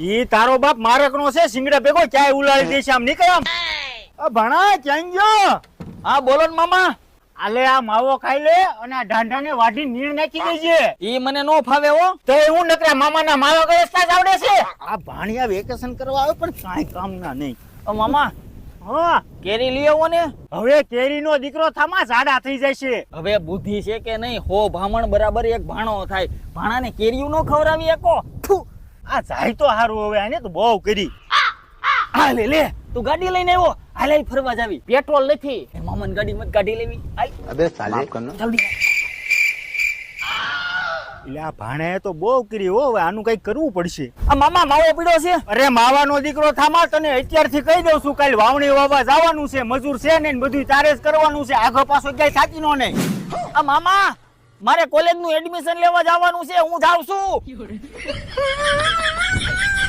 ઈ તારો બાપ મારકનો છે, સિંગડા ભેગો ક્યાંય ઉલાડી દેશે આમ નીકળ આમ. ભણા ક્યાં ગયો? હા બોલો ને મામા. આલે આ માવો ખાઈ લે અને આ ઢાંઢાને વાઢી નીણ નાખી દેજે. ઈ મને નો ફાવે હો. તો હું નકરા મામાના માવા ગળેસતા જ આવડે છે. આ ભાણિયા વેકેશન કરવા આવે પણ કાંઈ કામના નહીં. મામા હા કેરી લઈ આવો ને. હવે કેરીનો દીકરો થામા ઝાડા થઈ જાય છે. હવે બુદ્ધિ છે કે નહીં? હો ભામણ બરાબર એક ભાણો થાય. ભાણાને કેરીયું નો ખવડાવી એકો. આ જાય તો હારું. હવે આને તો બહુ કરી. આ લે લે તું ગાડી લઈને આવ્યો. હાલે ફરવા જાવી. પેટ્રોલ નથી. મામાની ગાડીમાં ગાડી લેવી. હાલ. અબે સાલે કનો જલ્દી. એટલે આ ભાણે તો બહુ કરી હો. હવે આનું કઈ કરવું પડશે. આ મામા માવો પીડ્યો છે. અરે માવાનો દીકરો થામા, તને અત્યારથી કહી દઉં છું. કાલ વાવણી વાવા જવાનું છે. મજૂર છે ને બધું તારે જ કરવાનું છે. આગળ પાછો ક્યાંય થાકી નો નહીં. આ મામા મારે કોલેજ નું એડમિશન લેવા જવાનું છે. હું જાઉં છું.